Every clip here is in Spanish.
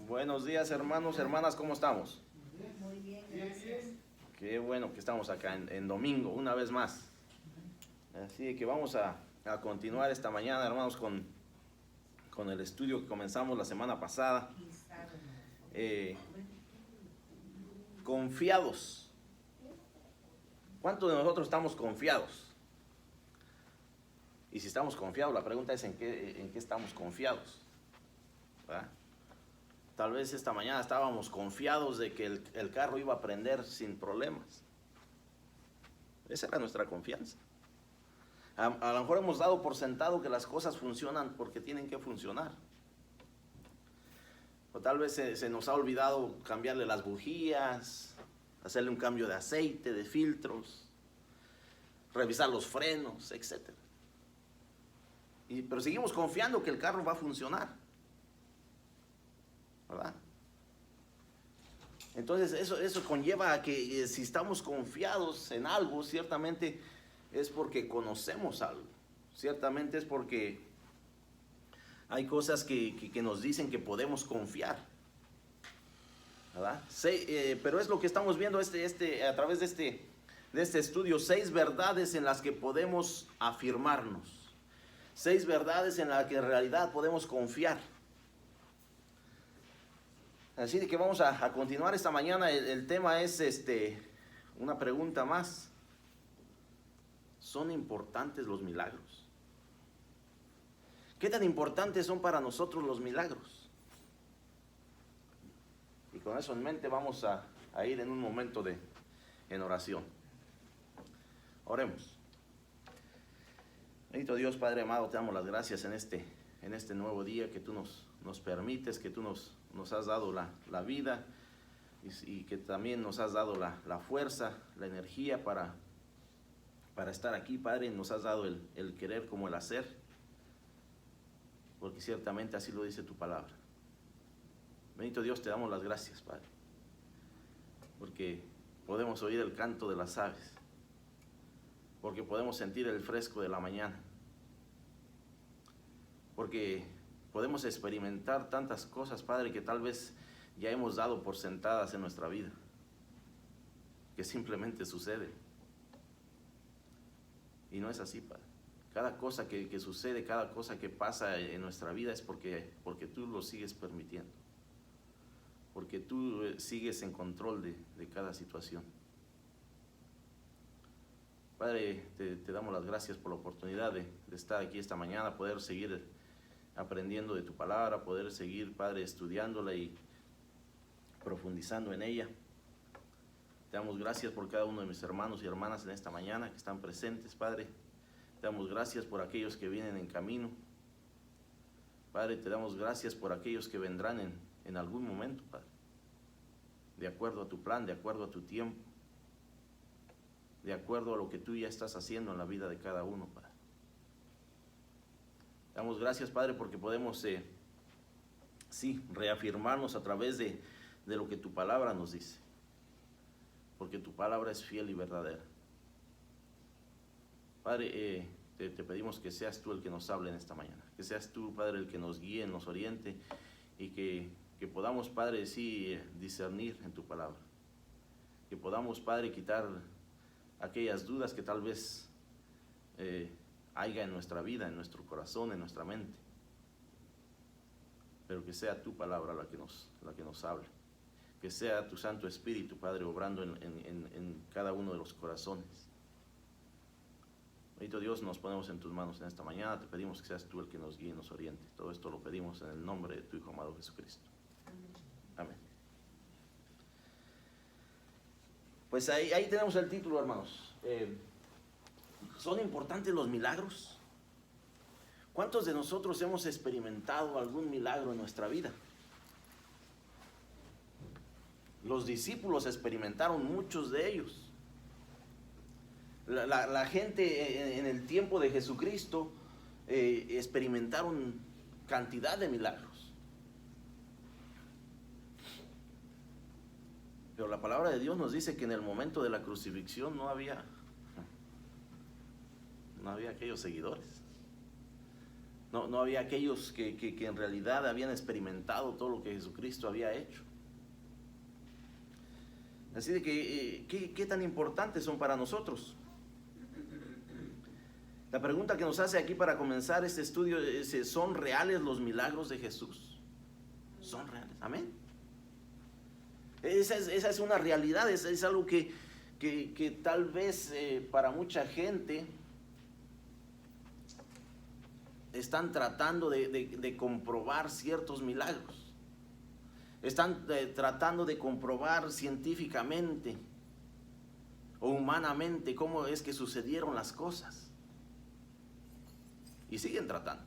Buenos días, hermanos, hermanas, ¿cómo estamos? Muy bien, gracias. Qué bueno que estamos acá en domingo, una vez más. Así que vamos a continuar esta mañana, hermanos, con el estudio que comenzamos la semana pasada. Confiados. ¿Cuántos de nosotros estamos confiados? Y si estamos confiados, la pregunta es ¿en qué estamos confiados? ¿Verdad? Tal vez esta mañana estábamos confiados de que el carro iba a prender sin problemas. Esa era nuestra confianza. A lo mejor hemos dado por sentado que las cosas funcionan porque tienen que funcionar. O tal vez se nos ha olvidado cambiarle las bujías, hacerle un cambio de aceite, de filtros, revisar los frenos, etc. Pero seguimos confiando que el carro va a funcionar, ¿verdad? Entonces eso conlleva a que si estamos confiados en algo, ciertamente es porque conocemos algo. Ciertamente es porque hay cosas que nos dicen que podemos confiar, ¿verdad? Pero es lo que estamos viendo a través de este estudio, 6 verdades en las que podemos afirmarnos. 6 verdades en las que en realidad podemos confiar. Así de que vamos a continuar esta mañana. El tema es una pregunta más. ¿Son importantes los milagros? ¿Qué tan importantes son para nosotros los milagros? Y con eso en mente vamos a ir en un momento en oración. Oremos. Bendito Dios, Padre amado, te damos las gracias en este nuevo día que tú nos permites, que tú nos has dado la vida y que también nos has dado la fuerza, la energía para estar aquí, Padre. Nos has dado el querer como el hacer, porque ciertamente así lo dice tu palabra. Bendito Dios, te damos las gracias, Padre, porque podemos oír el canto de las aves, porque podemos sentir el fresco de la mañana, porque podemos experimentar tantas cosas, Padre, que tal vez ya hemos dado por sentadas en nuestra vida, que simplemente suceden. Y no es así, Padre. Cada cosa que sucede, cada cosa que pasa en nuestra vida es porque tú lo sigues permitiendo, porque tú sigues en control de cada situación. Padre, te damos las gracias por la oportunidad de estar aquí esta mañana, poder seguir aprendiendo de tu palabra, poder seguir, Padre, estudiándola y profundizando en ella. Te damos gracias por cada uno de mis hermanos y hermanas en esta mañana que están presentes, Padre. Te damos gracias por aquellos que vienen en camino. Padre, te damos gracias por aquellos que vendrán en algún momento, Padre, de acuerdo a tu plan, de acuerdo a tu tiempo, de acuerdo a lo que tú ya estás haciendo en la vida de cada uno, Padre. Damos gracias, Padre, porque podemos, reafirmarnos a través de lo que tu palabra nos dice, porque tu palabra es fiel y verdadera. Padre, te pedimos que seas tú el que nos hable en esta mañana, que seas tú, Padre, el que nos guíe, nos oriente y que podamos, Padre, discernir en tu palabra, que podamos, Padre, quitar aquellas dudas que tal vez haya en nuestra vida, en nuestro corazón, en nuestra mente, pero que sea tu palabra la que nos hable, que sea tu Santo Espíritu, Padre, obrando en cada uno de los corazones. Bendito Dios, nos ponemos en tus manos en esta mañana, te pedimos que seas tú el que nos guíe y nos oriente. Todo esto lo pedimos en el nombre de tu Hijo amado Jesucristo. Amén. Pues ahí tenemos el título, hermanos. ¿Son importantes los milagros? ¿Cuántos de nosotros hemos experimentado algún milagro en nuestra vida? Los discípulos experimentaron muchos de ellos. La gente en el tiempo de Jesucristo experimentaron cantidad de milagros. Pero la palabra de Dios nos dice que en el momento de la crucifixión no había aquellos seguidores. No había aquellos que en realidad habían experimentado todo lo que Jesucristo había hecho. Así de que, ¿qué tan importantes son para nosotros? La pregunta que nos hace aquí para comenzar este estudio es: ¿son reales los milagros de Jesús? ¿Son reales? Amén. Esa es una realidad, es algo que tal vez para mucha gente están tratando de comprobar ciertos milagros. Están tratando de comprobar científicamente o humanamente cómo es que sucedieron las cosas. Y siguen tratando.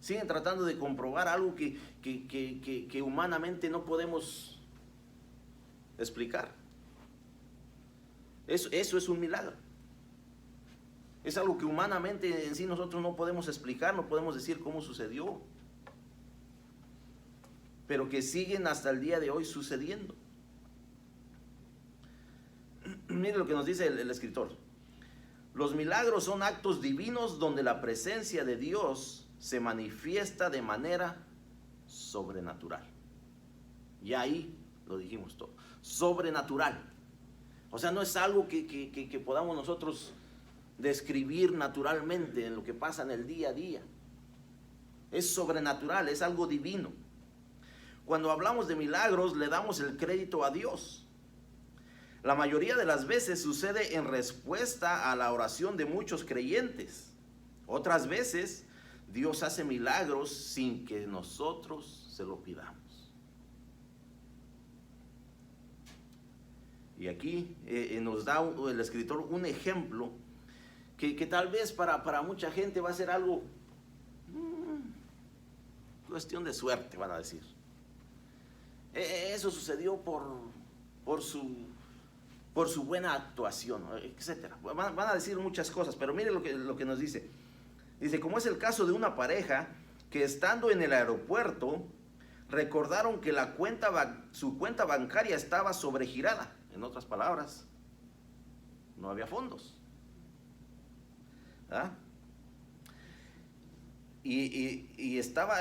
Siguen tratando de comprobar algo que humanamente no podemos explicar. Eso es un milagro. Es algo que humanamente en sí nosotros no podemos explicar, no podemos decir cómo sucedió, pero que siguen hasta el día de hoy sucediendo. Mire lo que nos dice el escritor. Los milagros son actos divinos donde la presencia de Dios se manifiesta de manera sobrenatural. Y ahí lo dijimos todo. Sobrenatural. O sea, no es algo que podamos nosotros describir naturalmente en lo que pasa en el día a día. Es sobrenatural, es algo divino. Cuando hablamos de milagros, le damos el crédito a Dios. La mayoría de las veces sucede en respuesta a la oración de muchos creyentes. Otras veces, Dios hace milagros sin que nosotros se lo pidamos. Y aquí nos da el escritor un ejemplo que tal vez para mucha gente va a ser algo, cuestión de suerte, van a decir. Eso sucedió por su buena actuación, etcétera. Van a decir muchas cosas, pero mire lo que nos dice. Dice, como es el caso de una pareja que estando en el aeropuerto recordaron que su cuenta bancaria estaba sobregirada. En otras palabras, no había fondos. ¿Ah? Y estaba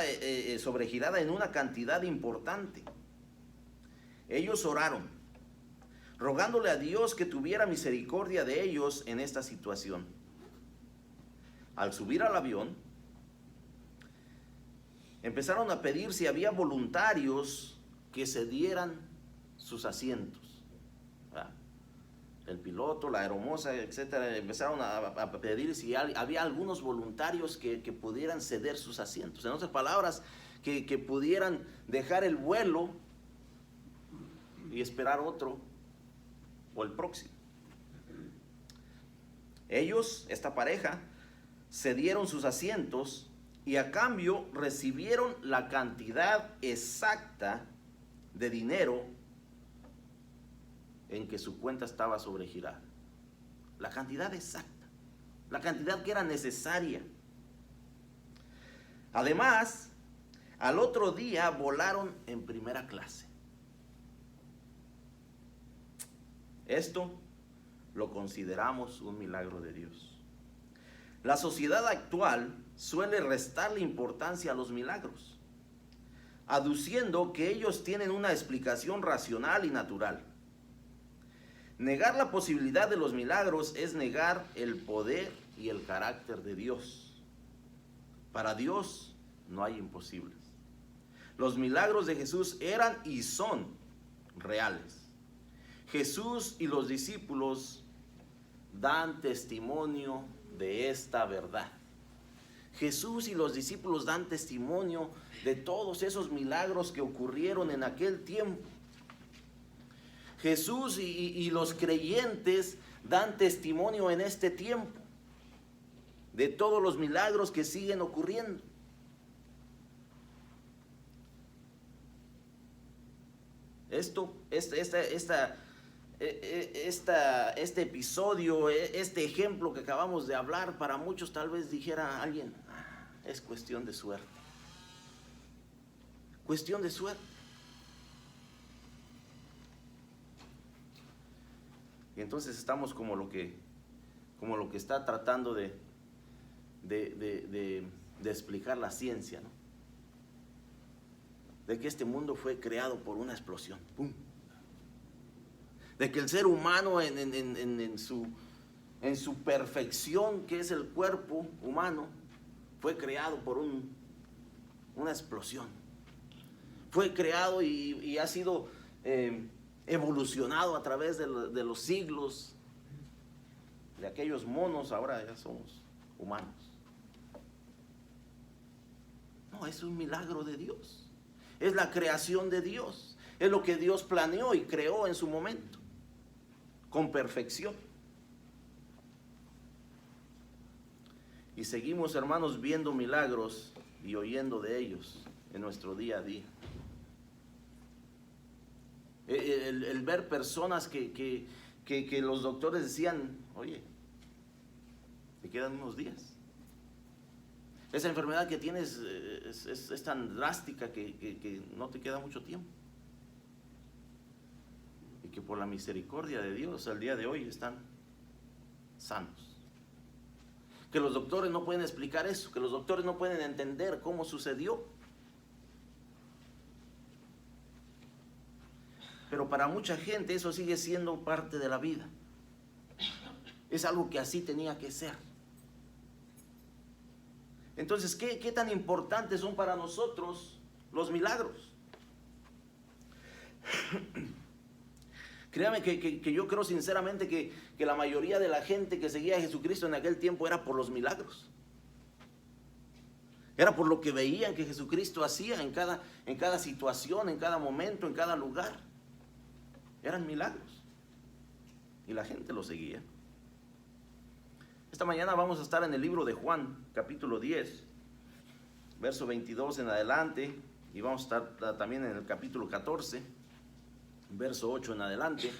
sobregirada en una cantidad importante. Ellos oraron, rogándole a Dios que tuviera misericordia de ellos en esta situación. Al subir al avión, empezaron a pedir si había voluntarios que cedieran sus asientos. El piloto, la aeromoza, etcétera, empezaron a pedir si había algunos voluntarios que pudieran ceder sus asientos. En otras palabras, que pudieran dejar el vuelo y esperar otro o el próximo. Ellos, esta pareja, cedieron sus asientos y a cambio recibieron la cantidad exacta de dinero en que su cuenta estaba sobregirada. La cantidad exacta, la cantidad que era necesaria. Además, al otro día volaron en primera clase. Esto lo consideramos un milagro de Dios. La sociedad actual suele restarle importancia a los milagros, aduciendo que ellos tienen una explicación racional y natural. Negar la posibilidad de los milagros es negar el poder y el carácter de Dios. Para Dios no hay imposibles. Los milagros de Jesús eran y son reales. Jesús y los discípulos dan testimonio de esta verdad. Jesús y los discípulos dan testimonio de todos esos milagros que ocurrieron en aquel tiempo. Jesús y los creyentes dan testimonio en este tiempo de todos los milagros que siguen ocurriendo. Este episodio, este ejemplo que acabamos de hablar, para muchos tal vez dijera alguien, es cuestión de suerte. Cuestión de suerte. Y entonces estamos como lo que está tratando de de explicar la ciencia, ¿no? De que este mundo fue creado por una explosión. ¡Pum! De que el ser humano en su perfección, que es el cuerpo humano, fue creado por una explosión. Fue creado y ha sido evolucionado a través de los siglos. De aquellos monos, ahora ya somos humanos. No, es un milagro de Dios. Es la creación de Dios. Es lo que Dios planeó y creó en su momento, con perfección. Y seguimos, hermanos, viendo milagros y oyendo de ellos en nuestro día a día. El ver personas que los doctores decían, oye, te quedan unos días. Esa enfermedad que tienes es tan drástica que no te queda mucho tiempo. Y que por la misericordia de Dios al día de hoy están sanos. Que los doctores no pueden explicar eso, que los doctores no pueden entender cómo sucedió. Pero para mucha gente eso sigue siendo parte de la vida. Es algo que así tenía que ser. Entonces, ¿qué tan importantes son para nosotros los milagros? Créame que yo creo sinceramente que la mayoría de la gente que seguía a Jesucristo en aquel tiempo era por los milagros. Era por lo que veían que Jesucristo hacía en cada situación, en cada momento, en cada lugar. Eran milagros. Y la gente lo seguía. Esta mañana vamos a estar en el libro de Juan, capítulo 10, verso 22 en adelante. Y vamos a estar también en el capítulo 14, verso 8 en adelante.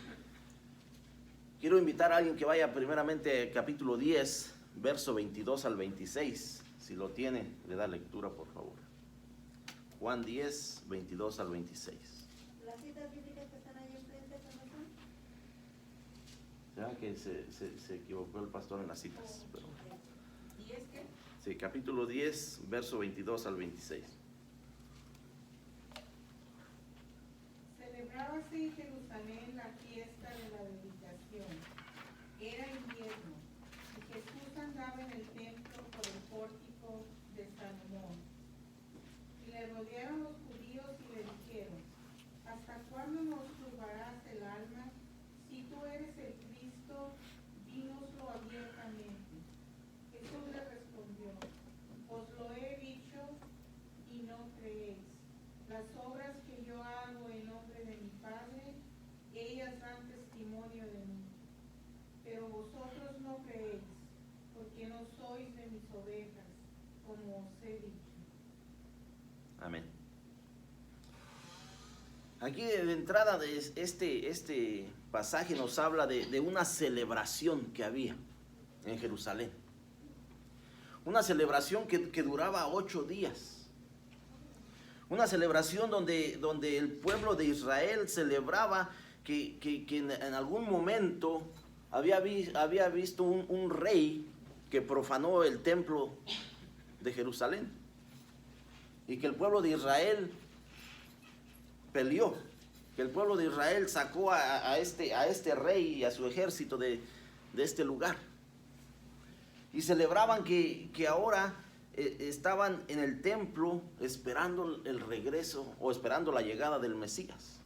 Quiero invitar a alguien que vaya primeramente al capítulo 10, verso 22 al 26. Si lo tiene, le da lectura, por favor. Juan 10, 22 al 26. ¿Las citas bíblicas que están ahí enfrente cómo son? Ya que se equivocó el pastor en las citas. Pero, ¿Y es que? sí, capítulo 10, verso 22 al 26. Celebrábase en Jerusalén la fiesta de la dedicación. Era invierno, y Jesús andaba en el templo por el pórtico de Salomón. Y le rodearon los judíos y le dijeron, ¿hasta cuándo nos turbarás el alma? Si tú eres el Cristo, dínoslo abiertamente. Jesús le respondió, os lo he dicho y no creéis. Las obras que yo hago en nombre de mi Padre, ellas dan testimonio de mí. Pero vosotros no creéis, porque no sois de mis ovejas, como os he dicho. Amén. Aquí de entrada de este pasaje nos habla de una celebración que había en Jerusalén. Una celebración que duraba 8 días. Una celebración donde el pueblo de Israel celebraba que en algún momento había visto un rey que profanó el templo de Jerusalén. Y que el pueblo de Israel peleó, que el pueblo de Israel sacó a este rey y a su ejército de este lugar. Y celebraban que ahora estaban en el templo esperando el regreso o esperando la llegada del Mesías.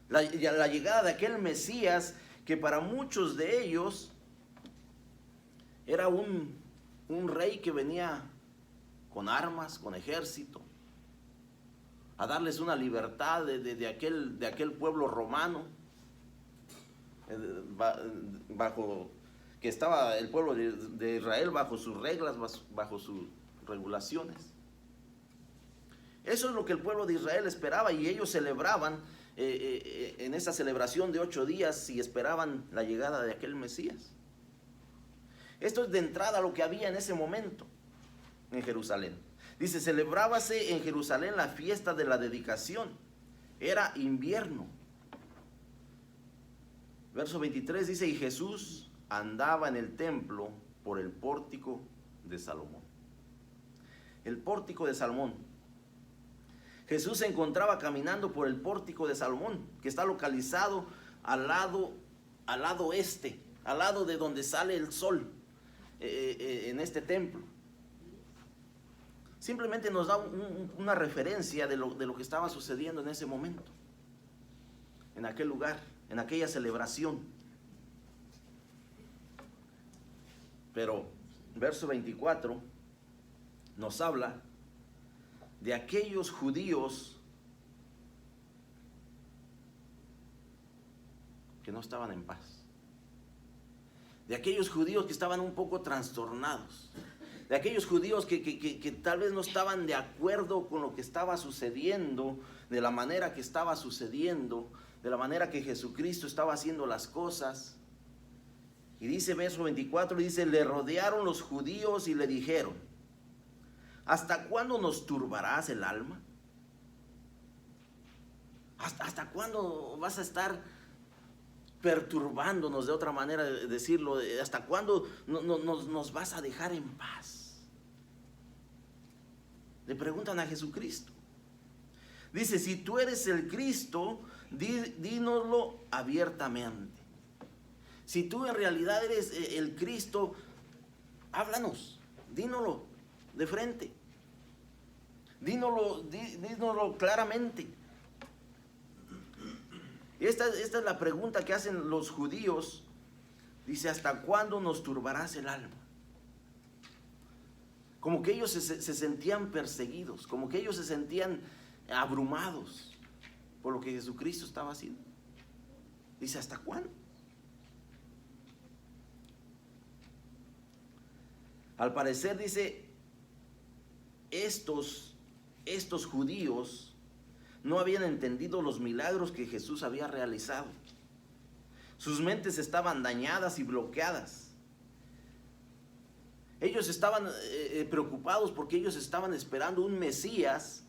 La llegada de aquel Mesías que para muchos de ellos era un rey que venía con armas, con ejército, a darles una libertad de aquel pueblo romano, bajo que estaba el pueblo de Israel bajo sus reglas, bajo sus regulaciones. Eso es lo que el pueblo de Israel esperaba, y ellos celebraban en esa celebración de 8 días y esperaban la llegada de aquel Mesías. Esto es de entrada lo que había en ese momento en Jerusalén. Dice, celebrábase en Jerusalén la fiesta de la dedicación. Era invierno. Verso 23 dice, y Jesús andaba en el templo por el pórtico de Salomón. El pórtico de Salomón. Jesús se encontraba caminando por el pórtico de Salomón, que está localizado al lado este, al lado de donde sale el sol, en este templo. Simplemente nos da una referencia de lo que estaba sucediendo en ese momento, en aquel lugar, en aquella celebración. Pero verso 24 nos habla de aquellos judíos que no estaban en paz, de aquellos judíos que estaban un poco trastornados, de aquellos judíos que tal vez no estaban de acuerdo con lo que estaba sucediendo, de la manera que estaba sucediendo, de la manera que Jesucristo estaba haciendo las cosas. Y dice verso 24, dice, le rodearon los judíos y le dijeron, ¿hasta cuándo nos turbarás el alma? ¿Hasta cuándo vas a estar perturbándonos, de otra manera de decirlo? ¿Hasta cuándo nos vas a dejar en paz? Le preguntan a Jesucristo. Dice, si tú eres el Cristo, dínoslo abiertamente. Si tú en realidad eres el Cristo, háblanos, dínoslo de frente. Dínoslo claramente. Esta es la pregunta que hacen los judíos. Dice, ¿hasta cuándo nos turbarás el alma? Como que ellos se sentían perseguidos, como que ellos se sentían abrumados por lo que Jesucristo estaba haciendo. Dice, ¿hasta cuándo? Al parecer, dice, estos judíos no habían entendido los milagros que Jesús había realizado. Sus mentes estaban dañadas y bloqueadas. Ellos estaban preocupados porque ellos estaban esperando un Mesías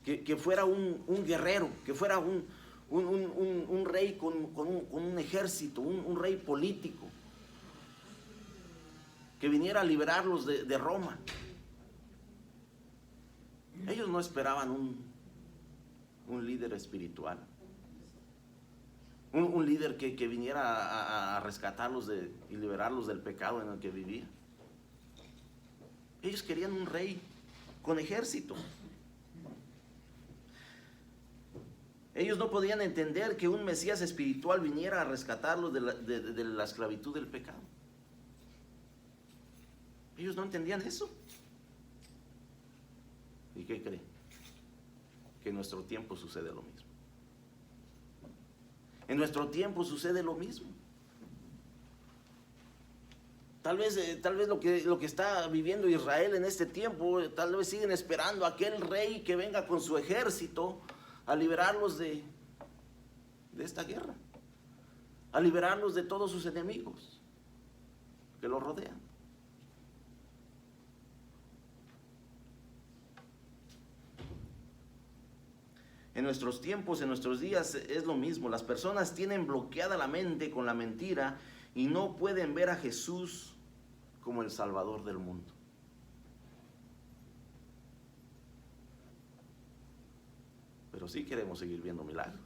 que fuera un guerrero, que fuera un rey con un ejército, un rey político, que viniera a liberarlos de Roma. Ellos no esperaban un líder espiritual, un líder que viniera a rescatarlos y liberarlos del pecado en el que vivían. Ellos querían un rey con ejército. Ellos no podían entender que un Mesías espiritual viniera a rescatarlos de la esclavitud del pecado. Ellos no entendían eso. ¿Y qué creen? Que en nuestro tiempo sucede lo mismo. En nuestro tiempo sucede lo mismo. Tal vez lo que está viviendo Israel en este tiempo, tal vez siguen esperando a aquel rey que venga con su ejército a liberarlos de esta guerra, a liberarlos de todos sus enemigos que los rodean. En nuestros tiempos, en nuestros días es lo mismo. Las personas tienen bloqueada la mente con la mentira y no pueden ver a Jesús como el Salvador del mundo. Pero sí queremos seguir viendo milagros.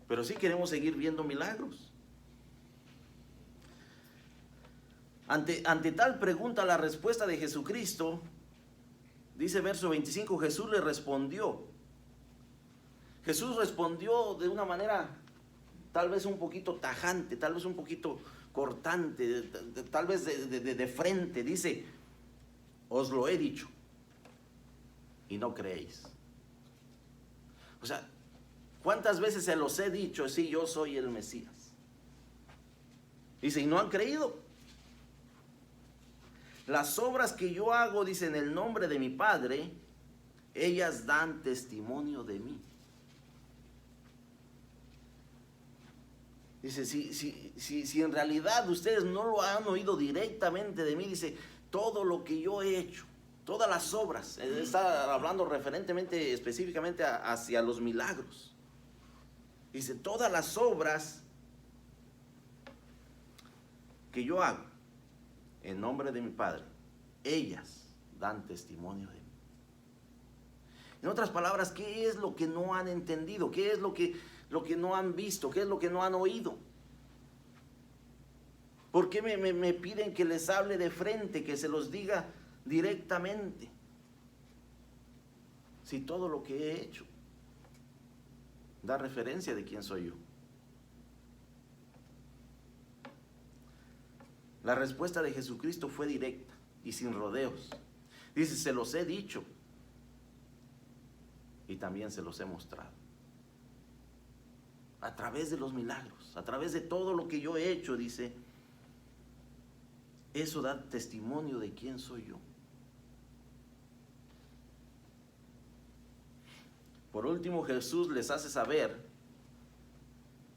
Pero sí queremos seguir viendo milagros. Ante tal pregunta, la respuesta de Jesucristo, dice verso 25, Jesús le respondió. Jesús respondió de una manera tal vez un poquito tajante, tal vez un poquito cortante, tal vez de frente. Dice, os lo he dicho y no creéis. O sea, ¿cuántas veces se los he dicho? Sí, yo soy el Mesías. Dice, y no han creído. Las obras que yo hago, dice, en el nombre de mi Padre, ellas dan testimonio de mí. Dice, si en realidad ustedes no lo han oído directamente de mí, dice, todo lo que yo he hecho, todas las obras, está hablando referentemente, específicamente hacia los milagros. Dice, todas las obras que yo hago en nombre de mi Padre, ellas dan testimonio de mí. En otras palabras, ¿qué es lo que no han entendido? ¿Qué es lo que no han visto? ¿Qué es lo que no han oído? ¿Por qué me piden que les hable de frente, que se los diga directamente? Si todo lo que he hecho da referencia de quién soy yo. La respuesta de Jesucristo fue directa y sin rodeos. Dice, se los he dicho y también se los he mostrado. A través de los milagros, a través de todo lo que yo he hecho, dice, eso da testimonio de quién soy yo. Por último, Jesús les hace saber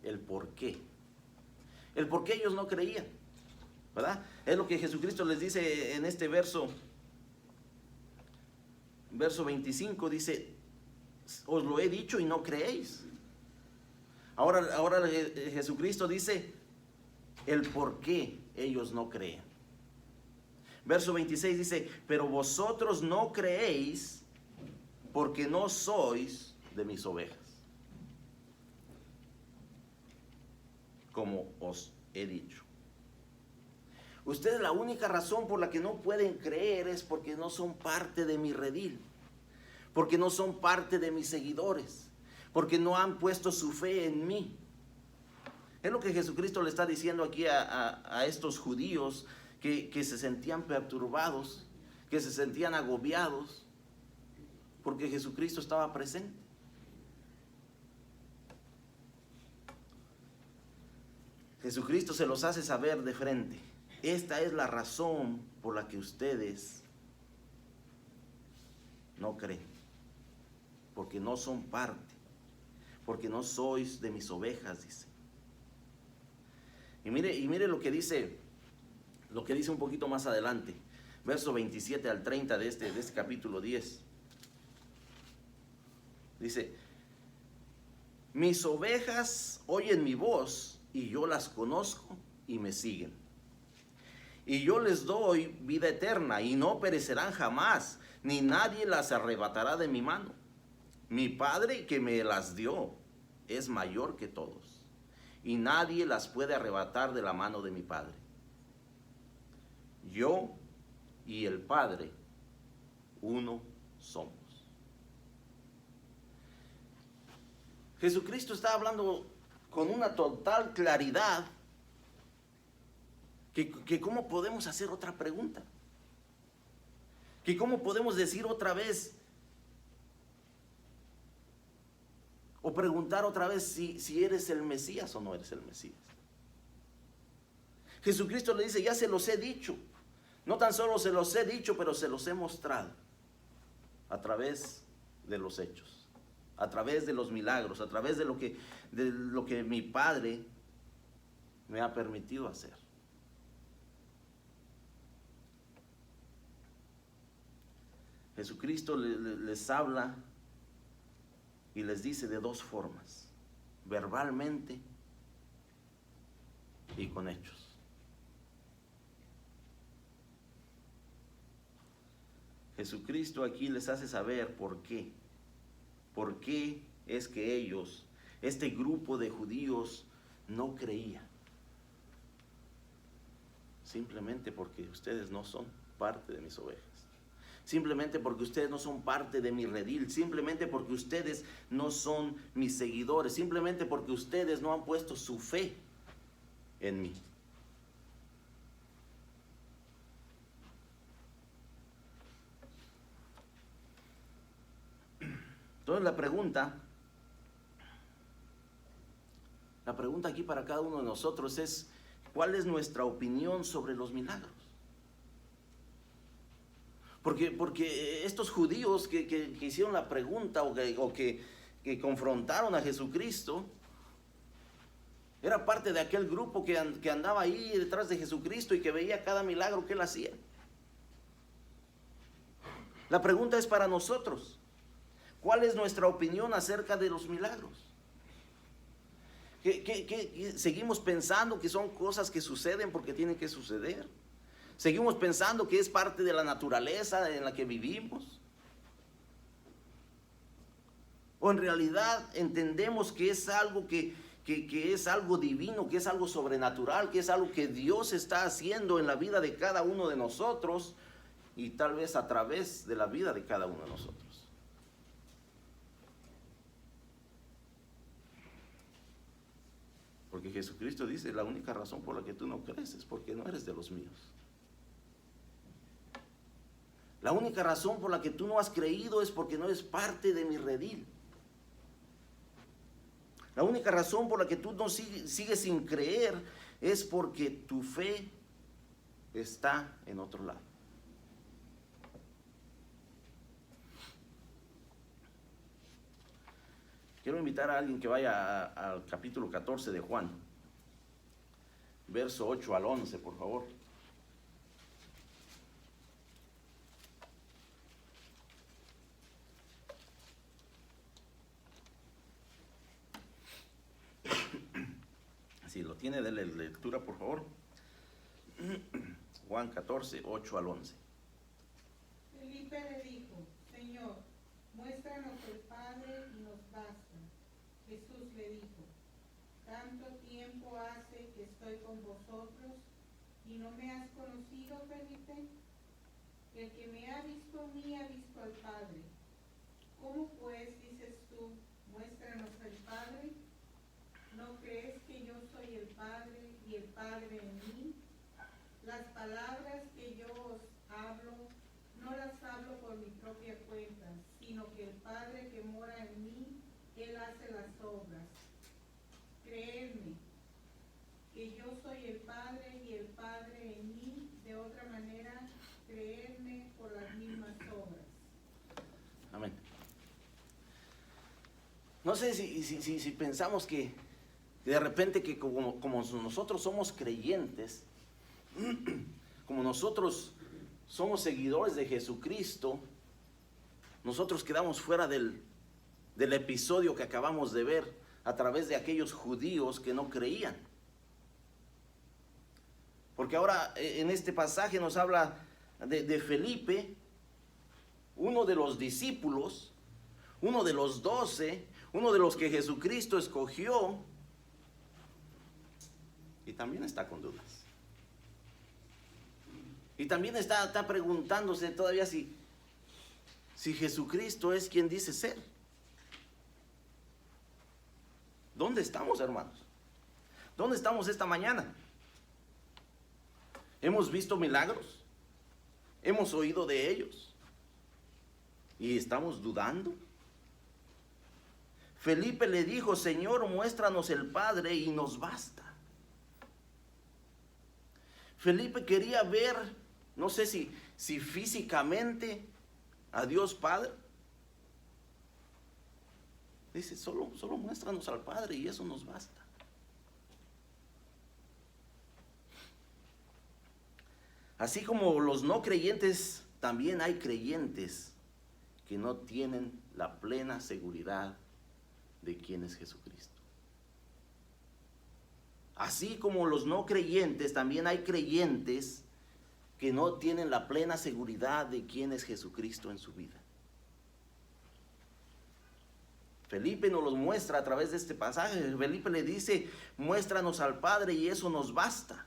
el por qué. El por qué ellos no creían, ¿verdad? Es lo que Jesucristo les dice en este verso 25, dice, os lo he dicho y no creéis. Ahora Jesucristo dice el por qué ellos no creen. Verso 26 dice, pero vosotros no creéis porque no sois de mis ovejas, como os he dicho. Ustedes, la única razón por la que no pueden creer es porque no son parte de mi redil, porque no son parte de mis seguidores, porque no han puesto su fe en mí. Es lo que Jesucristo le está diciendo aquí a estos judíos que se sentían perturbados, que se sentían agobiados, porque Jesucristo estaba presente. Jesucristo se los hace saber de frente. Esta es la razón por la que ustedes no creen, porque no son parte, porque no sois de mis ovejas, dice. Y mire lo que dice un poquito más adelante, verso 27 al 30 de este capítulo 10. Dice, mis ovejas oyen mi voz y yo las conozco y me siguen. Y yo les doy vida eterna y no perecerán jamás, ni nadie las arrebatará de mi mano. Mi Padre que me las dio es mayor que todos, y nadie las puede arrebatar de la mano de mi Padre. Yo y el Padre, uno somos. Jesucristo está hablando con una total claridad que cómo podemos hacer otra pregunta, que cómo podemos decir otra vez o preguntar otra vez si eres el Mesías o no eres el Mesías. Jesucristo le dice, ya se los he dicho, no tan solo se los he dicho, pero se los he mostrado a través de los hechos, a través de los milagros, a través de lo que mi Padre me ha permitido hacer. Jesucristo les habla y les dice de dos formas, verbalmente y con hechos. Jesucristo aquí les hace saber por qué. ¿Por qué es que ellos, este grupo de judíos, no creían? Simplemente porque ustedes no son parte de mis ovejas. Simplemente porque ustedes no son parte de mi redil. Simplemente porque ustedes no son mis seguidores. Simplemente porque ustedes no han puesto su fe en mí. Entonces la pregunta aquí para cada uno de nosotros es, ¿cuál es nuestra opinión sobre los milagros? Porque estos judíos que hicieron la pregunta o que confrontaron a Jesucristo, era parte de aquel grupo que andaba ahí detrás de Jesucristo y que veía cada milagro que él hacía. La pregunta es para nosotros, ¿cuál es nuestra opinión acerca de los milagros? Que seguimos pensando que son cosas que suceden porque tienen que suceder. Seguimos pensando que es parte de la naturaleza en la que vivimos. O en realidad entendemos que es algo que es algo divino, que es algo sobrenatural, que es algo que Dios está haciendo en la vida de cada uno de nosotros y tal vez a través de la vida de cada uno de nosotros. Porque Jesucristo dice, la única razón por la que tú no crees es porque no eres de los míos. La única razón por la que tú no has creído es porque no eres parte de mi redil. La única razón por la que tú no sigues sin creer es porque tu fe está en otro lado. Quiero invitar a alguien que vaya al capítulo 14 de Juan, verso 8 al 11, por favor. Si lo tiene, denle lectura, por favor. Juan 14, 8 al 11. Felipe le dijo, Señor, muéstranos el Padre y nos basta. Jesús le dijo, tanto tiempo hace que estoy con vosotros y no me has conocido, Felipe. El que me ha visto a mí ha visto al Padre. ¿Cómo pues dices tú, muéstranos el Padre? ¿No crees que yo soy el Padre y el Padre en mí? Las palabras que yo os hablo, no las hablo por mi propia cuenta, sino que el Padre que mora en mí, Él hace las obras. Creedme que yo soy el Padre y el Padre en mí, de otra manera, creedme por las mismas obras. Amén. No sé si pensamos que de repente que como nosotros somos creyentes, como nosotros somos seguidores de Jesucristo, nosotros quedamos fuera del episodio que acabamos de ver a través de aquellos judíos que no creían. Porque ahora en este pasaje nos habla de Felipe, uno de los discípulos, uno de los 12, uno de los que Jesucristo escogió, y también está con dudas. Y también está preguntándose todavía si Jesucristo es quien dice ser. ¿Dónde estamos, hermanos? ¿Dónde estamos esta mañana? ¿Hemos visto milagros? ¿Hemos oído de ellos? ¿Y estamos dudando? Felipe le dijo, Señor, muéstranos el Padre y nos basta. Felipe quería ver, no sé si físicamente, a Dios Padre. Dice, solo muéstranos al Padre y eso nos basta. Así como los no creyentes, también hay creyentes que no tienen la plena seguridad de quién es Jesucristo. Así como los no creyentes, también hay creyentes que no tienen la plena seguridad de quién es Jesucristo en su vida. Felipe nos los muestra a través de este pasaje. Felipe le dice, muéstranos al Padre y eso nos basta.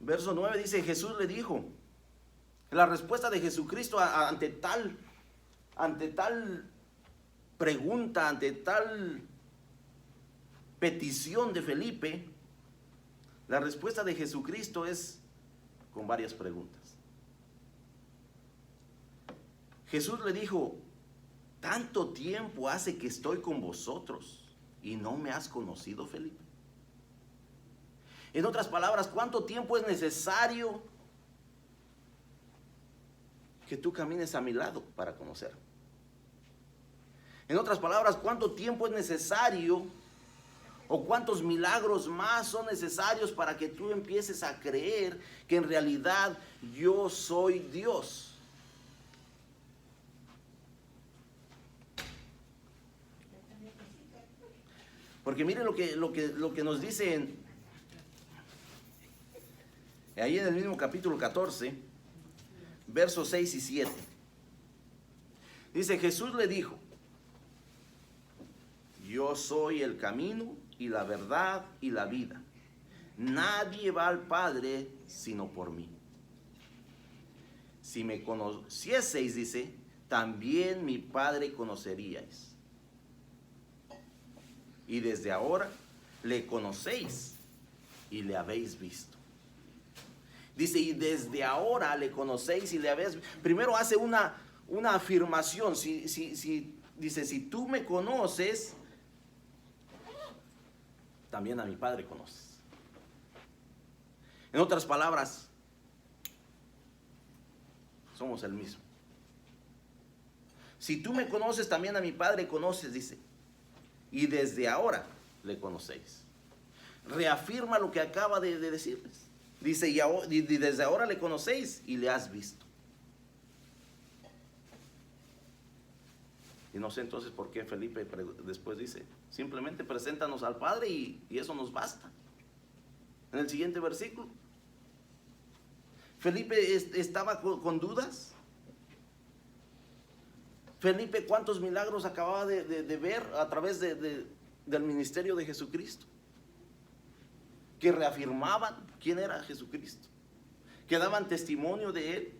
Verso 9 dice, Jesús le dijo, la respuesta de Jesucristo ante tal pregunta, ante tal petición de Felipe, la respuesta de Jesucristo es con varias preguntas. Jesús le dijo, ¿tanto tiempo hace que estoy con vosotros y no me has conocido, Felipe? En otras palabras, ¿cuánto tiempo es necesario que tú camines a mi lado para conocerme? En otras palabras, ¿cuánto tiempo es necesario o cuántos milagros más son necesarios para que tú empieces a creer que en realidad yo soy Dios? Porque miren lo que nos dice ahí en el mismo capítulo 14, versos 6 y 7. Dice, Jesús le dijo, yo soy el camino y la verdad y la vida. Nadie va al Padre sino por mí. Si me conocieseis, dice, también mi Padre conoceríais. Y desde ahora le conocéis y le habéis visto. Dice, y desde ahora le conocéis y le habéis visto. Primero hace una afirmación. Dice, si tú me conoces, también a mi Padre conoces. En otras palabras, somos el mismo. Si tú me conoces, también a mi Padre conoces, dice. Y desde ahora le conocéis. Reafirma lo que acaba de decirles. Dice, y desde ahora le conocéis y le has visto. Y no sé entonces por qué Felipe después dice, simplemente preséntanos al Padre y eso nos basta. En el siguiente versículo, Felipe estaba con dudas. Felipe, ¿cuántos milagros acababa de ver a través del ministerio de Jesucristo? Que reafirmaban quién era Jesucristo, que daban testimonio de él.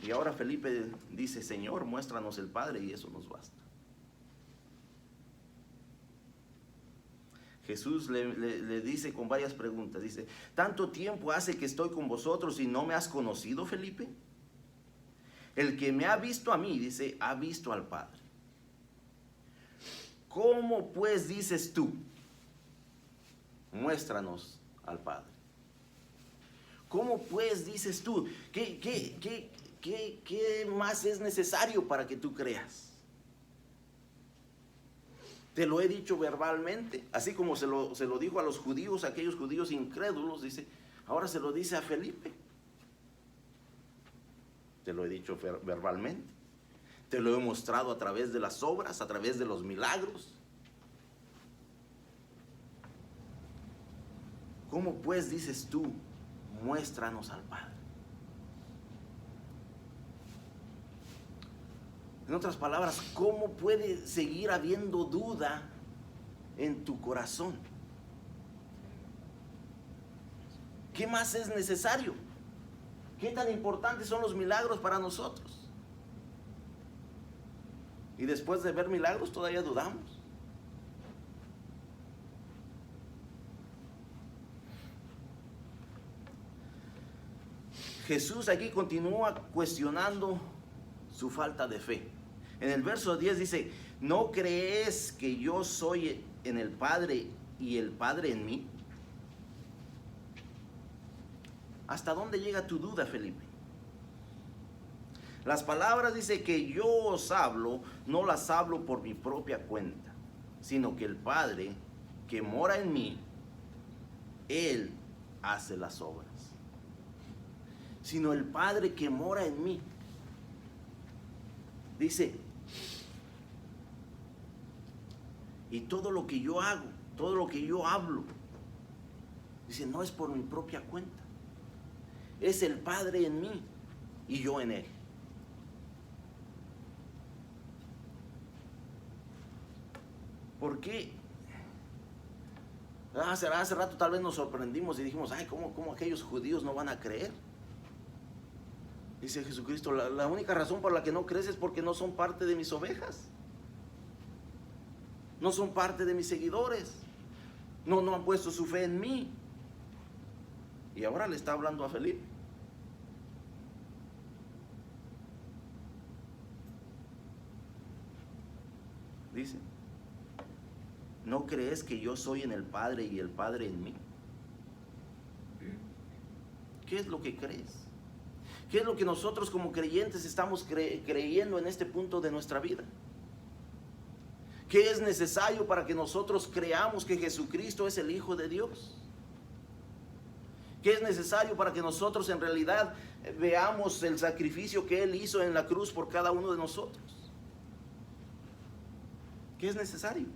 Y ahora Felipe dice, Señor, muéstranos el Padre y eso nos basta. Jesús le dice con varias preguntas, dice, ¿tanto tiempo hace que estoy con vosotros y no me has conocido, Felipe? El que me ha visto a mí, dice, ha visto al Padre. ¿Cómo pues dices tú? Muéstranos al Padre. ¿Cómo pues dices tú? ¿Qué más es necesario para que tú creas? Te lo he dicho verbalmente, así como se lo dijo a los judíos, a aquellos judíos incrédulos, dice, ahora se lo dice a Felipe. Te lo he dicho verbalmente, te lo he mostrado a través de las obras, a través de los milagros. ¿Cómo pues dices tú, muéstranos al Padre? En otras palabras, ¿cómo puede seguir habiendo duda en tu corazón? ¿Qué más es necesario? ¿Qué tan importantes son los milagros para nosotros? Y después de ver milagros todavía dudamos. Jesús aquí continúa cuestionando su falta de fe. En el verso 10 dice, ¿no crees que yo soy en el Padre y el Padre en mí? ¿Hasta dónde llega tu duda, Felipe? Las palabras dice que yo os hablo, no las hablo por mi propia cuenta, sino que el Padre que mora en mí, Él hace las obras. Sino el Padre que mora en mí. Dice, y todo lo que yo hago, todo lo que yo hablo, dice, no es por mi propia cuenta. Es el Padre en mí y yo en Él. ¿Por qué? Hace rato tal vez nos sorprendimos y dijimos, ay, ¿cómo aquellos judíos no van a creer? Dice Jesucristo, la única razón por la que no crees es porque no son parte de mis ovejas. No son parte de mis seguidores. No han puesto su fe en mí. Y ahora le está hablando a Felipe. Dice, ¿no crees que yo soy en el Padre y el Padre en mí? ¿Qué es lo que crees? ¿Qué es lo que nosotros como creyentes estamos creyendo en este punto de nuestra vida? ¿Qué es necesario para que nosotros creamos que Jesucristo es el Hijo de Dios? ¿Qué es necesario para que nosotros en realidad veamos el sacrificio que Él hizo en la cruz por cada uno de nosotros? ¿Qué es necesario?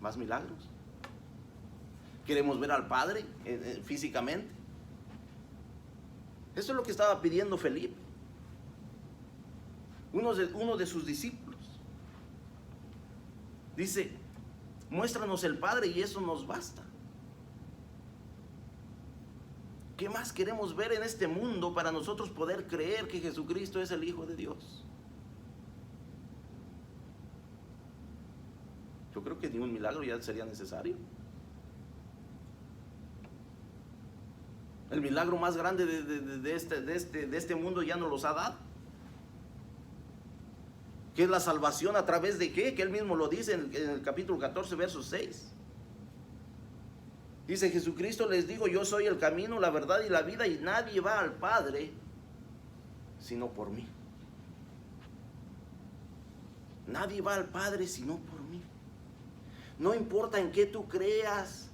¿Más milagros? ¿Queremos ver al Padre físicamente? Eso es lo que estaba pidiendo Felipe, uno de sus discípulos. Dice, muéstranos el Padre y eso nos basta. ¿Qué más queremos ver en este mundo para nosotros poder creer que Jesucristo es el Hijo de Dios? Yo creo que ni un milagro ya sería necesario. El milagro más grande de este mundo ya nos los ha dado. ¿Qué es la salvación? ¿A través de qué? Que él mismo lo dice en el capítulo 14, verso 6. Dice, Jesucristo les dijo, yo soy el camino, la verdad y la vida, y nadie va al Padre sino por mí. Nadie va al Padre sino por mí. No importa en qué tú creas,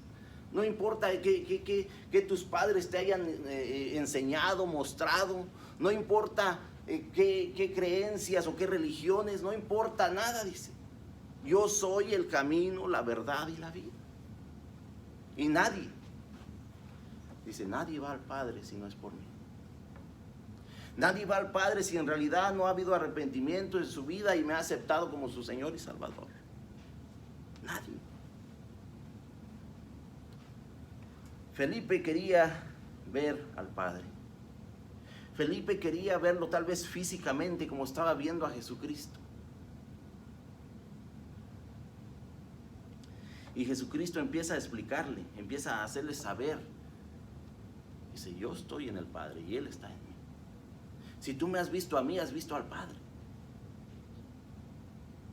no importa que tus padres te hayan enseñado, mostrado, no importa qué creencias o qué religiones, no importa nada, dice. Yo soy el camino, la verdad y la vida. Y nadie, dice, nadie va al Padre si no es por mí. Nadie va al Padre si en realidad no ha habido arrepentimiento en su vida y me ha aceptado como su Señor y Salvador. Nadie. Felipe quería ver al Padre. Felipe quería verlo tal vez físicamente como estaba viendo a Jesucristo. Y Jesucristo empieza a explicarle, empieza a hacerle saber. Dice, yo estoy en el Padre y Él está en mí. Si tú me has visto a mí, has visto al Padre.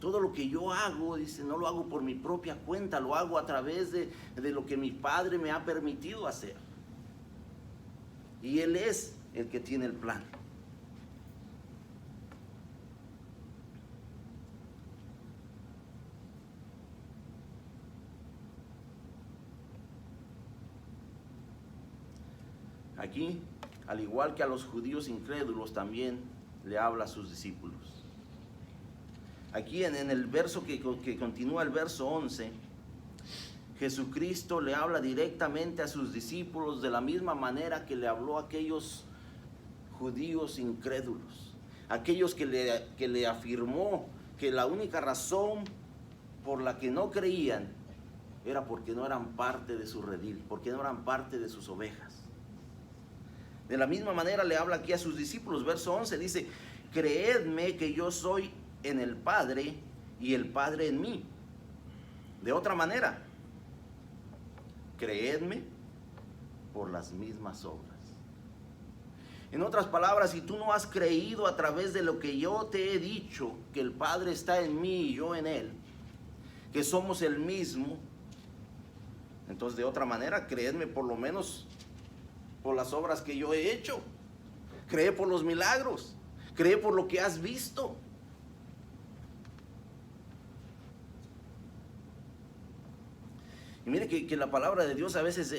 Todo lo que yo hago, dice, no lo hago por mi propia cuenta, lo hago a través de lo que mi Padre me ha permitido hacer. Y Él es el que tiene el plan. Aquí, al igual que a los judíos incrédulos, también le habla a sus discípulos. Aquí en el verso que continúa, el verso 11, Jesucristo le habla directamente a sus discípulos de la misma manera que le habló a aquellos judíos incrédulos, aquellos que le afirmó que la única razón por la que no creían era porque no eran parte de su redil, porque no eran parte de sus ovejas. De la misma manera le habla aquí a sus discípulos. Verso 11 dice, creedme que yo soy en el Padre y el Padre en mí. De otra manera, creedme por las mismas obras. En otras palabras, si tú no has creído a través de lo que yo te he dicho, que el Padre está en mí y yo en Él, que somos el mismo, entonces de otra manera, creedme por lo menos por las obras que yo he hecho. Cree por los milagros, cree por lo que has visto. Y mire que la palabra de Dios a veces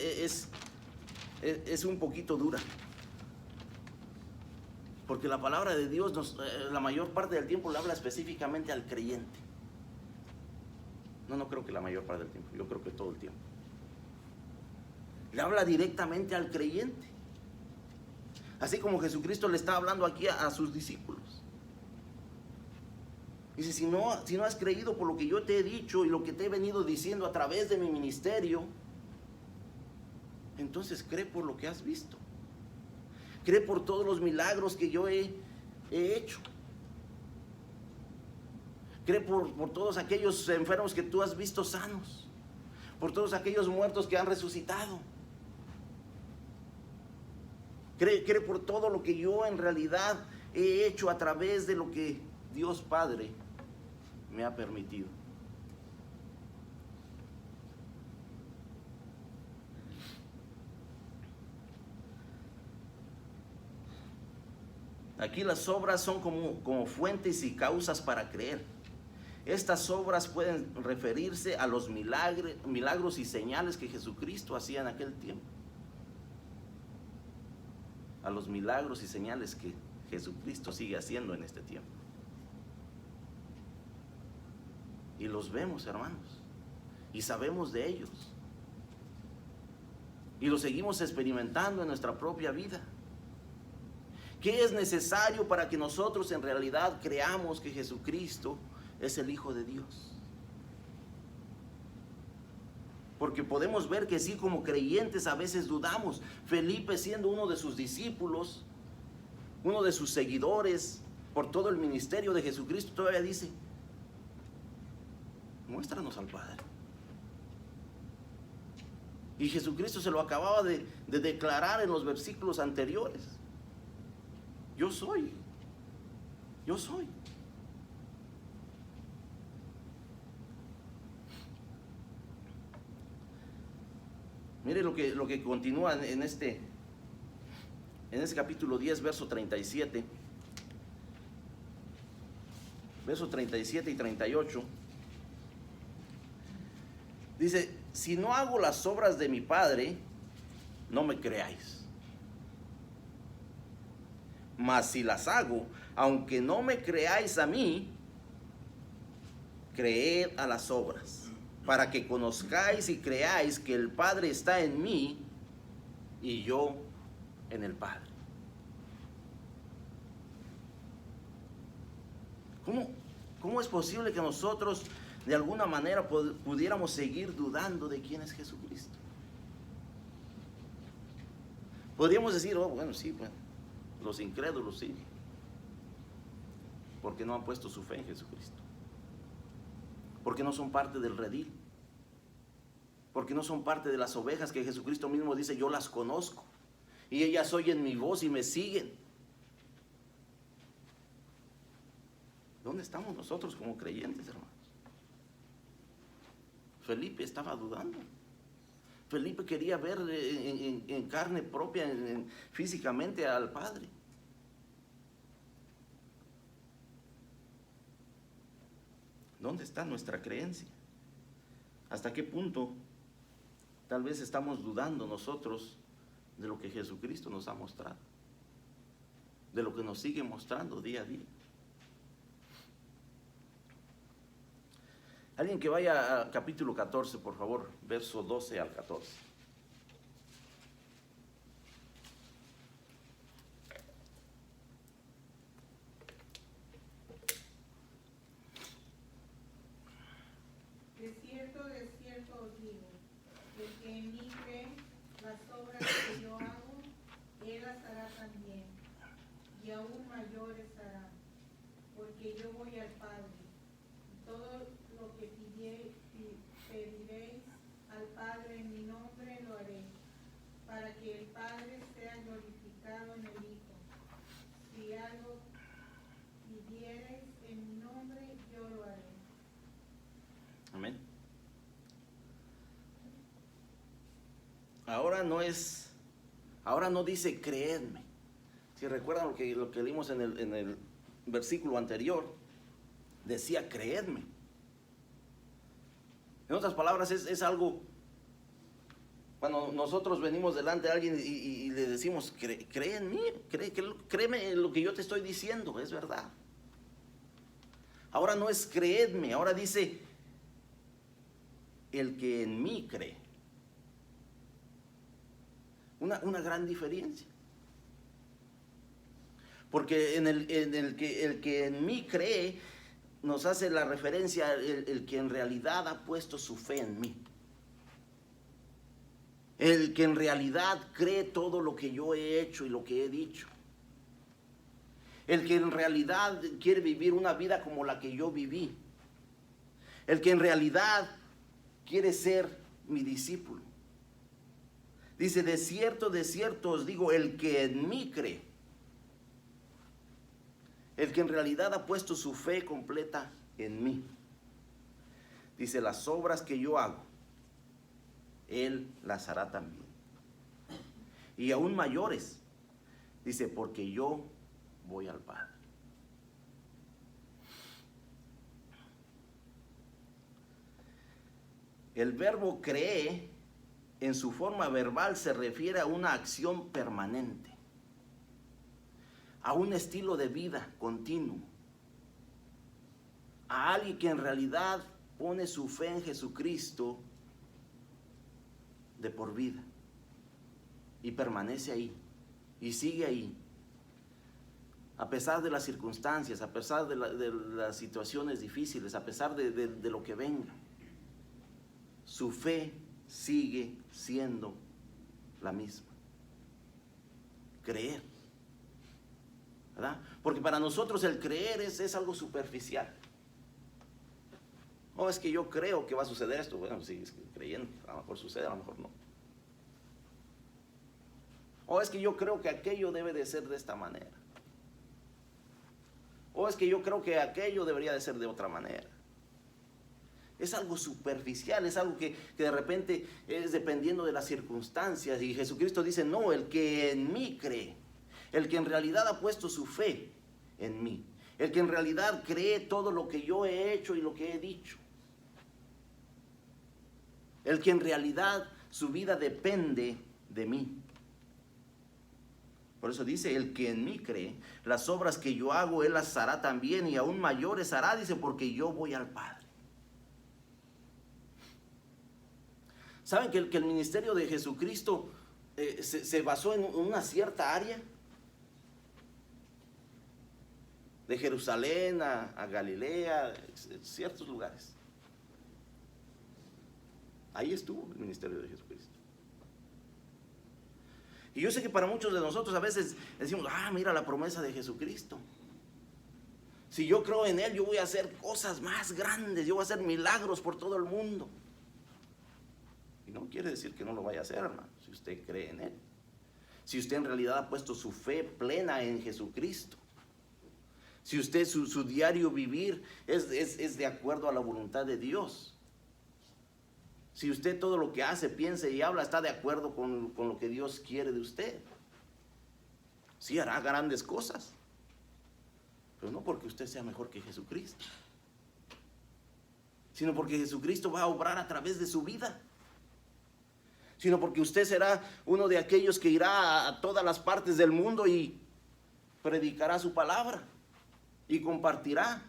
es un poquito dura. Porque la palabra de Dios la mayor parte del tiempo le habla específicamente al creyente. No creo que la mayor parte del tiempo, yo creo que todo el tiempo. Le habla directamente al creyente. Así como Jesucristo le está hablando aquí a sus discípulos. Dice, si no has creído por lo que yo te he dicho y lo que te he venido diciendo a través de mi ministerio, entonces cree por lo que has visto. Cree por todos los milagros que yo he hecho. Cree por todos aquellos enfermos que tú has visto sanos. Por todos aquellos muertos que han resucitado. Cree por todo lo que yo en realidad he hecho a través de lo que Dios Padre me ha permitido. Aquí las obras son como fuentes y causas para creer. Estas obras pueden referirse a los milagros y señales que Jesucristo hacía en aquel tiempo. A los milagros y señales que Jesucristo sigue haciendo en este tiempo. Y los vemos, hermanos, y sabemos de ellos. Y los seguimos experimentando en nuestra propia vida. ¿Qué es necesario para que nosotros en realidad creamos que Jesucristo es el Hijo de Dios? Porque podemos ver que sí, como creyentes a veces dudamos. Felipe, siendo uno de sus discípulos, uno de sus seguidores por todo el ministerio de Jesucristo, todavía dice: muéstranos al Padre. Y Jesucristo se lo acababa de declarar en los versículos anteriores: yo soy. Yo soy. Mire lo que continúa en este capítulo 10, verso 37. Versos 37 y 38. Dice: si no hago las obras de mi Padre, no me creáis. Mas si las hago, aunque no me creáis a mí, creed a las obras, para que conozcáis y creáis que el Padre está en mí y yo en el Padre. ¿Cómo es posible que nosotros de alguna manera pudiéramos seguir dudando de quién es Jesucristo? Podríamos decir: oh, bueno, sí, bueno, los incrédulos sí, porque no han puesto su fe en Jesucristo, porque no son parte del redil, porque no son parte de las ovejas que Jesucristo mismo dice: yo las conozco y ellas oyen mi voz y me siguen. ¿Dónde estamos nosotros como creyentes, hermanos? Felipe estaba dudando. Felipe quería ver en carne propia, físicamente al Padre. ¿Dónde está nuestra creencia? ¿Hasta qué punto tal vez estamos dudando nosotros de lo que Jesucristo nos ha mostrado? De lo que nos sigue mostrando día a día. Alguien que vaya a capítulo 14, por favor, verso 12 al 14. De cierto os digo, el que en mí cree, las obras que yo hago, él las hará también, y aún mayores hará, porque yo voy al Padre. Todo lo que pediréis al Padre en mi nombre lo haré, para que el Padre sea glorificado en el Hijo. Si algo pidiereis en mi nombre, yo lo haré. Amén. Ahora no dice creedme. Si recuerdan lo que leímos en el versículo anterior, decía creedme. En otras palabras, es algo, cuando nosotros venimos delante de alguien y le decimos: cree en mí, créeme en lo que yo te estoy diciendo, es verdad. Ahora no es creedme, ahora dice: el que en mí cree. Una gran diferencia. Porque el que en mí cree nos hace la referencia el que en realidad ha puesto su fe en mí. El que en realidad cree todo lo que yo he hecho y lo que he dicho. El que en realidad quiere vivir una vida como la que yo viví. El que en realidad quiere ser mi discípulo. Dice: de cierto os digo, el que en mí cree. El que en realidad ha puesto su fe completa en mí. Dice: las obras que yo hago, él las hará también. Y aún mayores. Dice: porque yo voy al Padre. El verbo cree, en su forma verbal, se refiere a una acción permanente, a un estilo de vida continuo, a alguien que en realidad pone su fe en Jesucristo de por vida y permanece ahí y sigue ahí, a pesar de las circunstancias, a pesar de las situaciones difíciles, a pesar de lo que venga, su fe sigue siendo la misma. Creer, ¿verdad? Porque para nosotros el creer es algo superficial. Es que yo creo que va a suceder esto. Bueno, sí, es que creyendo, a lo mejor sucede, a lo mejor no. Es que yo creo que aquello debe de ser de esta manera. Es que yo creo que aquello debería de ser de otra manera. Es algo superficial, es algo que de repente es dependiendo de las circunstancias. Y Jesucristo dice, no, el que en mí cree, el que en realidad ha puesto su fe en mí, el que en realidad cree todo lo que yo he hecho y lo que he dicho, el que en realidad su vida depende de mí. Por eso dice, el que en mí cree, las obras que yo hago, él las hará también, y aún mayores hará, dice, porque yo voy al Padre. ¿Saben que el ministerio de Jesucristo se basó en una cierta área? De Jerusalén a Galilea, ciertos lugares. Ahí estuvo el ministerio de Jesucristo. Y yo sé que para muchos de nosotros a veces decimos, mira la promesa de Jesucristo. Si yo creo en Él, yo voy a hacer cosas más grandes, yo voy a hacer milagros por todo el mundo. Y no quiere decir que no lo vaya a hacer, hermano, si usted cree en Él. Si usted en realidad ha puesto su fe plena en Jesucristo. Si usted su diario vivir es de acuerdo a la voluntad de Dios. Si usted todo lo que hace, piensa y habla está de acuerdo con lo que Dios quiere de usted. Sí hará grandes cosas. Pero no porque usted sea mejor que Jesucristo. Sino porque Jesucristo va a obrar a través de su vida. Sino porque usted será uno de aquellos que irá a todas las partes del mundo y predicará su palabra. Y compartirá.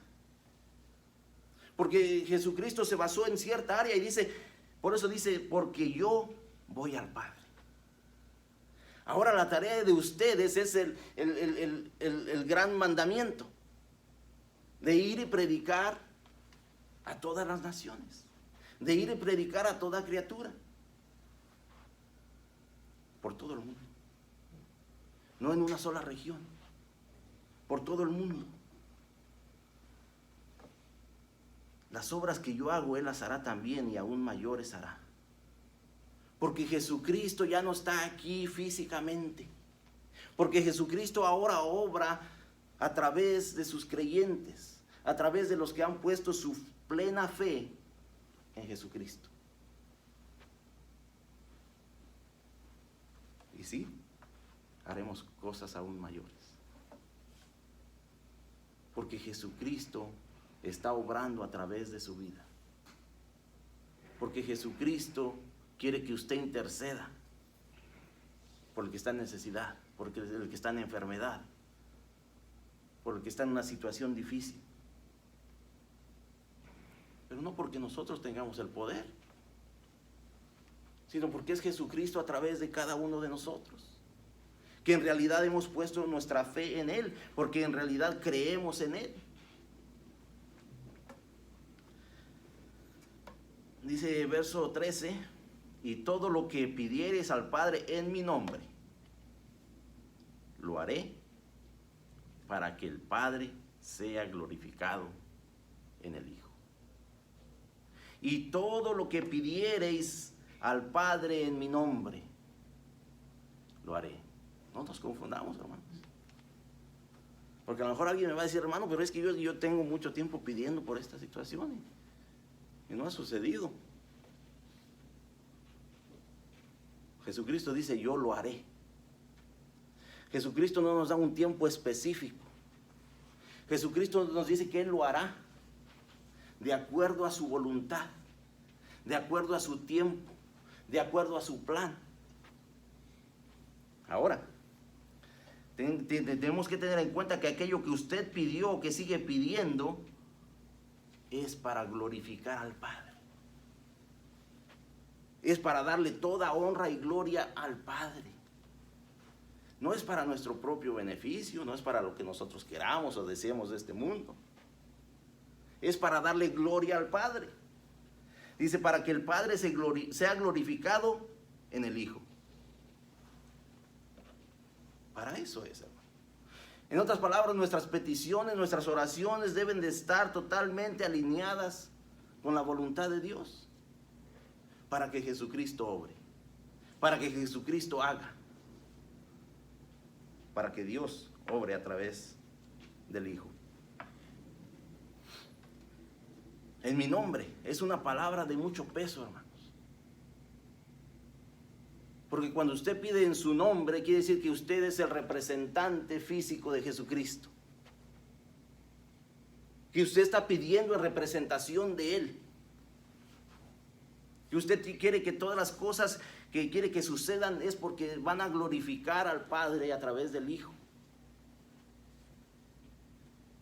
Porque Jesucristo se basó en cierta área y dice, por eso dice, porque yo voy al Padre. Ahora la tarea de ustedes es el gran mandamiento de ir y predicar a todas las naciones, de ir y predicar a toda criatura, por todo el mundo, no en una sola región, por todo el mundo. Las obras que yo hago, Él las hará también y aún mayores hará. Porque Jesucristo ya no está aquí físicamente. Porque Jesucristo ahora obra a través de sus creyentes, a través de los que han puesto su plena fe en Jesucristo. Y sí, haremos cosas aún mayores. Porque Jesucristo está obrando a través de su vida. Porque Jesucristo quiere que usted interceda por el que está en necesidad, por el que está en enfermedad, por el que está en una situación difícil. Pero no porque nosotros tengamos el poder, sino porque es Jesucristo a través de cada uno de nosotros, que en realidad hemos puesto nuestra fe en Él, porque en realidad creemos en Él. Dice verso 13, y todo lo que pidiereis al Padre en mi nombre, lo haré para que el Padre sea glorificado en el Hijo. Y todo lo que pidiereis al Padre en mi nombre, lo haré. No nos confundamos, hermanos. Porque a lo mejor alguien me va a decir, hermano, pero es que yo tengo mucho tiempo pidiendo por esta situación y no ha sucedido. Jesucristo dice, yo lo haré. Jesucristo no nos da un tiempo específico. Jesucristo nos dice que Él lo hará de acuerdo a su voluntad, de acuerdo a su tiempo, de acuerdo a su plan. Ahora, tenemos que tener en cuenta que aquello que usted pidió, que sigue pidiendo, es para glorificar al Padre. Es para darle toda honra y gloria al Padre. No es para nuestro propio beneficio, no es para lo que nosotros queramos o deseemos de este mundo. Es para darle gloria al Padre. Dice, para que el Padre sea glorificado en el Hijo. Para eso es, hermano. En otras palabras, nuestras peticiones, nuestras oraciones deben de estar totalmente alineadas con la voluntad de Dios. Para que Jesucristo obre. Para que Jesucristo haga. Para que Dios obre a través del Hijo. En mi nombre es una palabra de mucho peso, hermanos. Porque cuando usted pide en su nombre, quiere decir que usted es el representante físico de Jesucristo. Que usted está pidiendo en representación de Él. Que usted quiere que todas las cosas que quiere que sucedan es porque van a glorificar al Padre a través del Hijo.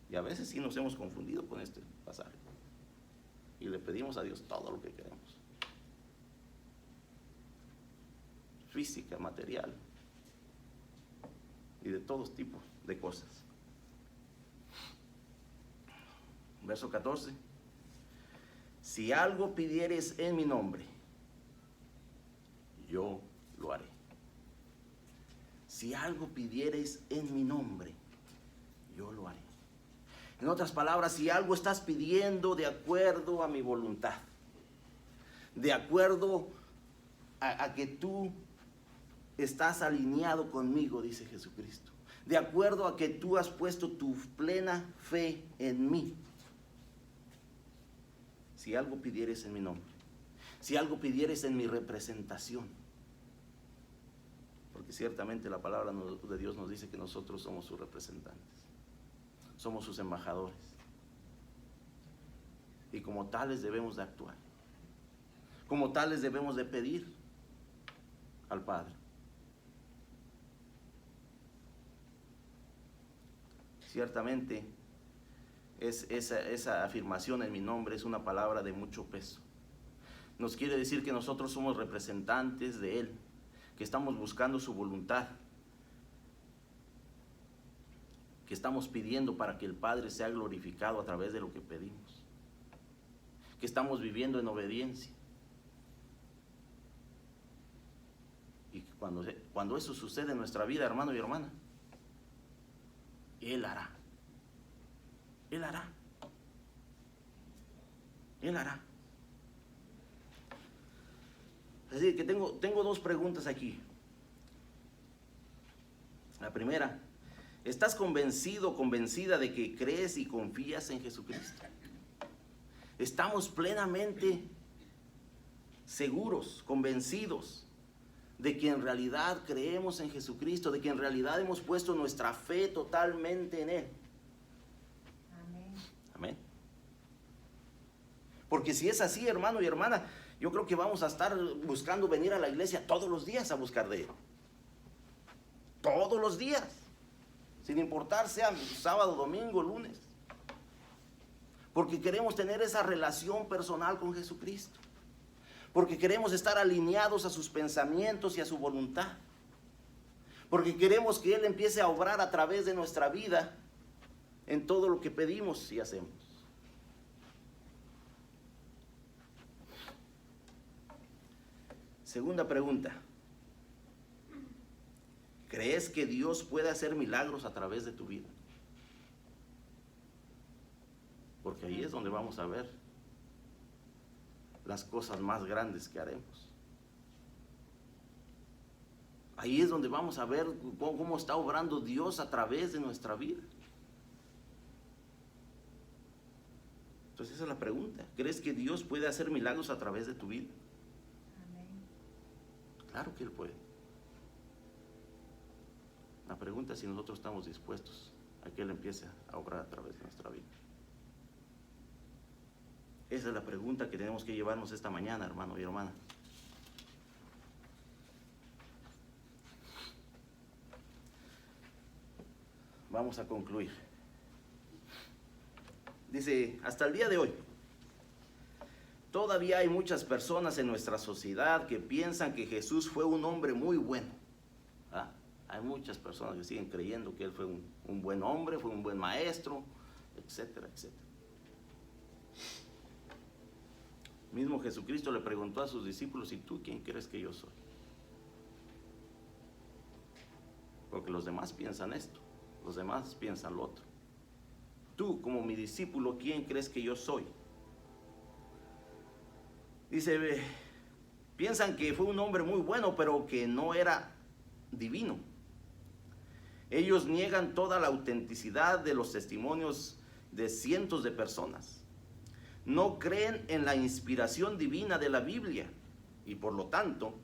Y a veces sí nos hemos confundido con este pasaje. Y le pedimos a Dios todo lo que queremos. Física, material. Y de todos tipos de cosas. Verso 14. Si algo pidieres en mi nombre, yo lo haré. Si algo pidieres en mi nombre, yo lo haré. En otras palabras, si algo estás pidiendo de acuerdo a mi voluntad, de acuerdo a que tú estás alineado conmigo, dice Jesucristo, de acuerdo a que tú has puesto tu plena fe en mí, si algo pidieres en mi nombre, si algo pidieres en mi representación, porque ciertamente la palabra de Dios nos dice que nosotros somos sus representantes. Somos sus embajadores. Y como tales debemos de actuar. Como tales debemos de pedir al Padre. Ciertamente, esa afirmación en mi nombre es una palabra de mucho peso. Nos quiere decir que nosotros somos representantes de Él, que estamos buscando su voluntad, que estamos pidiendo para que el Padre sea glorificado a través de lo que pedimos, que estamos viviendo en obediencia. Y cuando eso sucede en nuestra vida, hermano y hermana, Él hará. Él hará. Él hará. Así que tengo dos preguntas aquí. La primera, ¿estás convencido o convencida de que crees y confías en Jesucristo? ¿Estamos plenamente seguros, convencidos de que en realidad creemos en Jesucristo, de que en realidad hemos puesto nuestra fe totalmente en Él? Amén. Amén. Porque si es así, hermano y hermana, yo creo que vamos a estar buscando venir a la iglesia todos los días a buscar de Él. Todos los días. Sin importar sea sábado, domingo, lunes. Porque queremos tener esa relación personal con Jesucristo. Porque queremos estar alineados a sus pensamientos y a su voluntad. Porque queremos que Él empiece a obrar a través de nuestra vida en todo lo que pedimos y hacemos. Segunda pregunta. ¿Crees que Dios puede hacer milagros a través de tu vida? Porque ahí es donde vamos a ver las cosas más grandes que haremos. Ahí es donde vamos a ver cómo está obrando Dios a través de nuestra vida. Entonces esa es la pregunta. ¿Crees que Dios puede hacer milagros a través de tu vida? Amén. Claro que Él puede. La pregunta es si nosotros estamos dispuestos a que Él empiece a obrar a través de nuestra vida. Esa es la pregunta que tenemos que llevarnos esta mañana, hermano y hermana. Vamos a concluir. Dice, hasta el día de hoy, Todavía hay muchas personas en nuestra sociedad que piensan que Jesús fue un hombre muy bueno. ¿Ah? Hay muchas personas que siguen creyendo que Él fue un buen hombre, fue un buen maestro, etcétera, etcétera. Mismo Jesucristo le preguntó a sus discípulos: ¿y tú quién crees que yo soy? Porque los demás piensan esto, los demás piensan lo otro. Tú, como mi discípulo, ¿quién crees que yo soy? Dice, piensan que fue un hombre muy bueno, pero que no era divino. Ellos niegan toda la autenticidad de los testimonios de cientos de personas. No creen en la inspiración divina de la Biblia y por lo tanto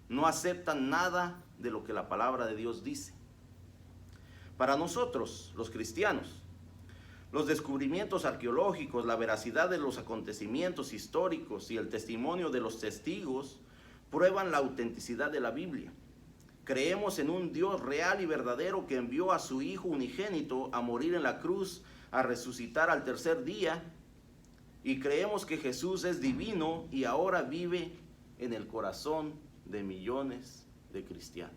no aceptan nada de lo que la palabra de Dios dice. Para nosotros, los cristianos, los descubrimientos arqueológicos, la veracidad de los acontecimientos históricos y el testimonio de los testigos prueban la autenticidad de la Biblia. Creemos en un Dios real y verdadero que envió a su Hijo unigénito a morir en la cruz, a resucitar al tercer día, y creemos que Jesús es divino y ahora vive en el corazón de millones de cristianos.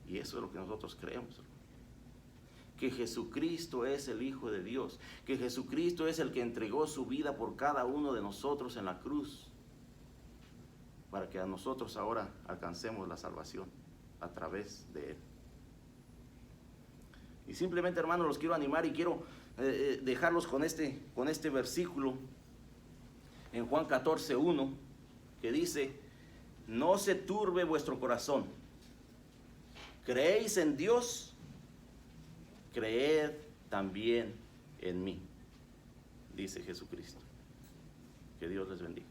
Y eso es lo que nosotros creemos, que Jesucristo es el Hijo de Dios, que Jesucristo es el que entregó su vida por cada uno de nosotros en la cruz, para que a nosotros ahora alcancemos la salvación a través de Él. Y simplemente, hermanos, los quiero animar y quiero dejarlos con este versículo en Juan 14:1, que dice: no se turbe vuestro corazón, creéis en Dios, creed también en mí, dice Jesucristo. Que Dios les bendiga.